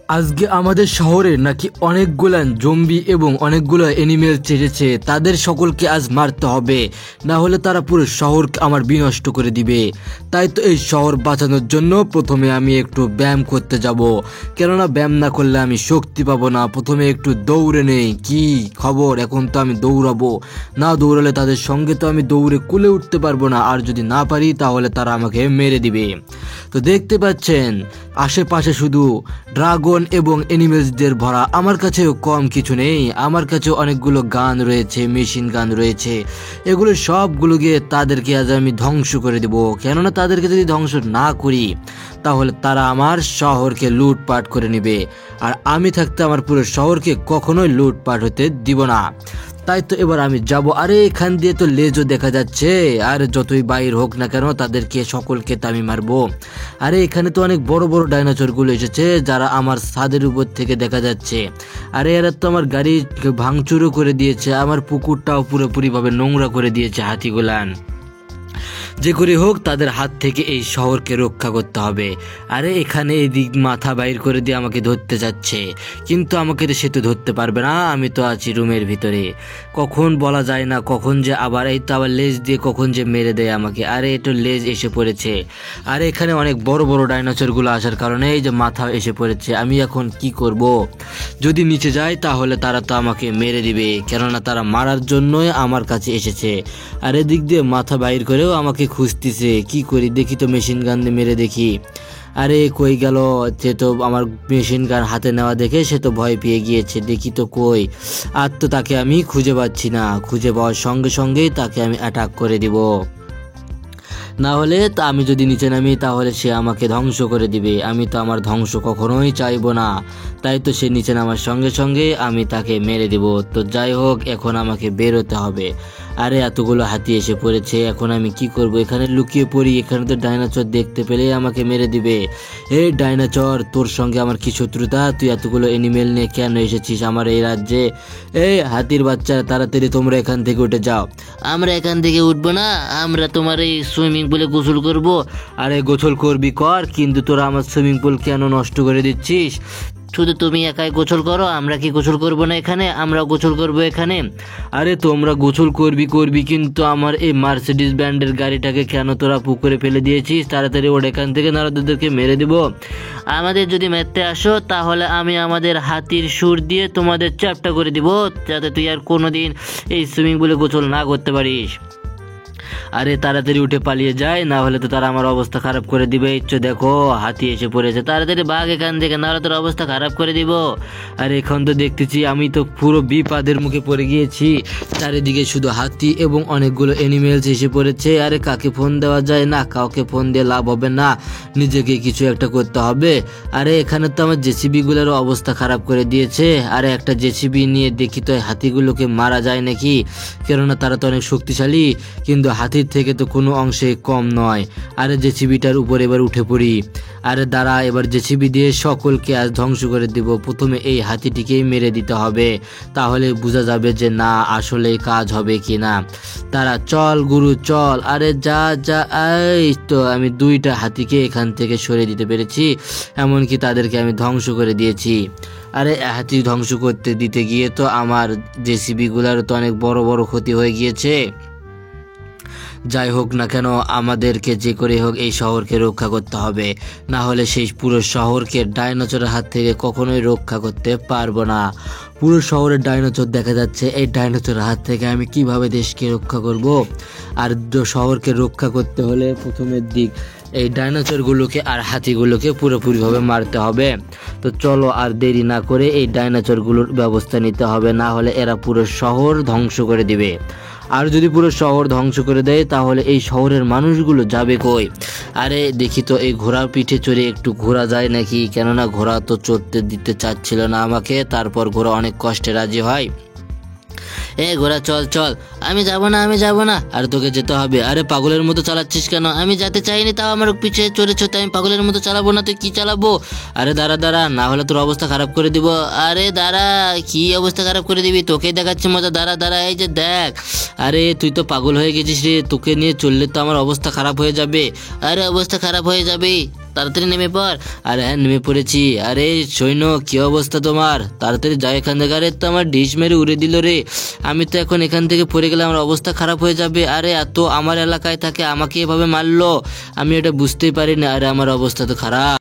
আজকে আমাদের শহরে নাকি অনেকগুলান জম্বি এবং অনেকগুলো অ্যানিমেল চেয়েছে, তাদের সকলকে আজ মারতে হবে, না হলে তারা পুরো শহরকে আমার বিনষ্ট করে দিবে। তাই তো এই শহর বাঁচানোর জন্য প্রথমে আমি একটু ব্যায়াম করতে যাব, কেননা ব্যায়াম না করলে আমি শক্তি পাবো না। প্রথমে একটু দৌড়ে নেই। কি খবর? এখন তো আমি দৌড়াবো, না দৌড়ালে তাদের সঙ্গে তো আমি দৌড়ে কুলে উঠতে পারবো না, আর যদি না পারি তাহলে তারা আমাকে মেরে দিবে। তো দেখতে পাচ্ছেন আশেপাশে শুধু ড্রাগন এবং অ্যানিমেলসদের ভরা। আমার কাছেও কম কিছু নেই, আমার কাছে অনেকগুলো গান রয়েছে, মেশিন গান রয়েছে। এগুলো সবগুলোকে তাদেরকে আজ আমি ধ্বংস করে দেব, কেননা তাদেরকে যদি ধ্বংস না করি তাহলে তারা আমার শহরকে লুটপাট করে নেবে, আর আমি থাকতে আমার পুরো শহরকে কখনোই লুটপাট হতে দিব না। তাই তো এবার আমি যাব। আরে এখান দিয়ে তো লেজও দেখা যাচ্ছে, আর যতই বাইর হোক না কেন তাদেরকে সকলকে তো আমি মারবো। আরে এখানে তো অনেক বড় বড় ডাইনোসরগুলো এসেছে, যারা আমার ছাদের উপর থেকে দেখা যাচ্ছে। আরে এরা তো আমার গাড়ি ভাঙচুরও করে দিয়েছে, আমার পুকুরটাও পুরোপুরিভাবে নোংরা করে দিয়েছে হাতিগুলান। যে করে হোক তাদের হাত থেকে এই শহরকে রক্ষা করতে হবে। আরে এখানে এদিক মাথা বাইর করে দিয়ে আমাকে ধরতে যাচ্ছে, কিন্তু আমাকে তো সে তো ধরতে পারবে না, আমি তো আছি রুমের ভিতরে। কখন বলা যায় না, কখন যে আবার এই তো আবার লেজ দিয়ে কখন যে মেরে দেয় আমাকে। আরে একটু লেজ এসে পড়েছে। আরে এখানে অনেক বড় বড় ডাইনোসরগুলো আসার কারণে এই যে মাথা এসে পড়েছে। আমি এখন কি করব? যদি নিচে যাই তাহলে তারা তো আমাকে মেরে দিবে, কেননা তারা মারার জন্যই আমার কাছে এসেছে। আর এদিক দিয়ে মাথা বাইর করেও আমাকে খুঁজতেছে। কি করি দেখি তো, মেশিন গান দিয়ে মেরে দেখি। আরে কই গেল? সে তো আমার মেশিন গান হাতে নেওয়া দেখে সে তো ভয় পেয়ে গিয়েছে। দেখি তো কই, আর তো তাকে আমি খুঁজে পাচ্ছি না। খুঁজে পাওয়ার সঙ্গে সঙ্গেই তাকে আমি অ্যাটাক করে দিব, না হলে তা আমি যদি নিচে নামি তাহলে সে আমাকে ধ্বংস করে দিবে। আমি তো আমার ধ্বংস কখনোই চাইবো না। তাই তো সে নিচে নামার সঙ্গে সঙ্গে আমি তাকে মেরে দিব। তো যাই হোক, এখন আমাকে বেরোতে হবে। আরে এতগুলো হাতি এসে পড়েছে, এখন আমি কি করব? এখানে লুকিয়ে পড়ি, এখানে তো ডাইনোসর দেখতে পেলেই আমাকে মেরে দিবে। এই ডাইনোসর, তোর সঙ্গে আমার কি শত্রুতা? তুই এতগুলো অ্যানিমেল নিয়ে কেন এসেছিস আমার এই রাজ্যে? এই হাতির বাচ্চা, তাড়াতাড়ি তোমরা এখান থেকে উঠে যাও। আমরা এখান থেকে উঠবো না, আমরা তোমার এই সুইমিং পুলে গোসল করব। আরে গোসল করবি কর, কিন্তু তোরা আমার সুইমিং পুল কেন নষ্ট করে দিচ্ছিস? শুধু তুমি একাই গোসল করো, আমরা কি গোসল করব না এখানে? আমরা গোসল করব এখানে। আরে তোমরা গোসল করবি, কিন্তু আমার এই মার্সিডিজ ব্র্যান্ডের গাড়িটাকে কেন তোরা পুকুরে ফেলে দিয়েছিস? তাড়াতাড়ি ওর এখান থেকে, নাহলে তোদেরকে মেরে দিব। আমাদের যদি মারতে আসো তাহলে আমি আমাদের হাতির সুর দিয়ে তোমাদের চ্যাপটা করে দিব, যাতে তুই আর কোনোদিন এই সুইমিং পুলে গোসল না করতে পারিস। আরে তাড়াতাড়ি উঠে পালিয়ে যায়, না হলে তো তারা আমার অবস্থা খারাপ করে দিবে। ইচ্ছে দেখো হাতি এসে পড়েছে, তাড়াতাড়ি ভাগ এখান থেকে, নাহলে তোর অবস্থা খারাপ করে দিব। আর এখন তো দেখতেছি আমি তো পুরো বিপদের মুখে পড়ে গিয়েছি। চারিদিকে শুধু হাতি এবং অনেকগুলো অ্যানিমেলস এসে পড়েছে। আরে কাকে ফোন দেওয়া যায় না, কাউকে ফোন দিয়ে লাভ হবে না, নিজেকে কিছু একটা করতে হবে। আরে এখানে তো আমার জেসিবিগুলোরও অবস্থা খারাপ করে দিয়েছে। আরে একটা জেসিবি নিয়ে দেখি তো হাতিগুলোকে মারা যায় নাকি, কেননা তারা তো অনেক শক্তিশালী, কিন্তু হাতির থেকে তো কোনো অংশে কম নয়। আরে জেসিবিটার উপর এবার উঠে পড়ি। আরে দাঁড়া, এবার জেসিবি দিয়ে সকলকে আজ ধ্বংস করে দেব। প্রথমে এই হাতিটিকেই মেরে দিতে হবে, তাহলে বোঝা যাবে যে না আসলে কাজ হবে কি না। তারা চল গুরু চল। আরে যা যা, এই তো আমি দুইটা হাতিকে এখান থেকে সরিয়ে দিতে পেরেছি, এমনকি তাদেরকে আমি ধ্বংস করে দিয়েছি। আরে হাতি ধ্বংস করতে দিতে গিয়ে তো আমার জেসিবিগুলোর তো অনেক বড় বড় ক্ষতি হয়ে গিয়েছে। যাই হোক না কেন, আমাদেরকে যে করে হোক এই শহরকে রক্ষা করতে হবে, না হলে সেই পুরো শহরকে ডাইনোসরের হাত থেকে কখনোই রক্ষা করতে পারবো না। পুরো শহরের ডাইনোসর দেখা যাচ্ছে, এই ডাইনোসরের হাত থেকে আমি কিভাবে দেশকে রক্ষা করব? আর শহরকে রক্ষা করতে হলে প্রথমের দিক এই ডাইনোসরগুলোকে আর হাতিগুলোকে পুরোপুরিভাবে মারতে হবে। তো চলো আর দেরি না করে এই ডাইনোসরগুলোর ব্যবস্থা নিতে হবে, না হলে এরা পুরো শহর ধ্বংস করে দিবে। আর যদি পুরো শহর ধ্বংস করে দেয় তাহলে এই শহরের মানুষগুলো যাবে কই? আরে দেখি তো এই ঘোড়ার পিঠে চড়ে একটু ঘোরা যায় নাকি, কেননা ঘোড়া তো চড়তে দিতে চাচ্ছিল না আমাকে। তারপর ঘোড়া অনেক কষ্টে রাজি হয়। এ ঘোড়া চল চল। আমি যাব না। আর তোকে যেতে হবে। আরে পাগলের মতো চালাচ্ছিস কেন? আমি যেতে চাইনি, তাও আমার পিছে চড়েছো, তাই আমি পাগলের মতো চালাবো না। তুই কি চালাবো? আরে দাঁড়া, না হলে তোর অবস্থা খারাপ করে দিব। আরে দাঁড়া, কি অবস্থা খারাপ করে দিবি? তোকেই দেখাচ্ছি মজা, দাঁড়া, এই যে দেখ। আরে তুই তো পাগল হয়ে গেছিস রে, তোকে নিয়ে চললে তো আমার অবস্থা খারাপ হয়ে যাবে। আরে অবস্থা খারাপ হয়ে যাবে। তাড়াতাড়ি নেমে পড়। আরে হ্যাঁ, নেমে পড়েছি। আরে সৈন্য, কি অবস্থা তোমার? তাড়াতাড়ি যাও এখান থেকে। আরে তো আমার ডিশ মেরে উড়ে দিল রে। আমি তো এখন এখান থেকে পড়ে গেলে আমার অবস্থা খারাপ হয়ে যাবে। আরে এত আমার এলাকায় থাকে, আমাকে এভাবে মারলো, আমি এটা বুঝতেই পারি না। আরে আমার অবস্থা তো খারাপ।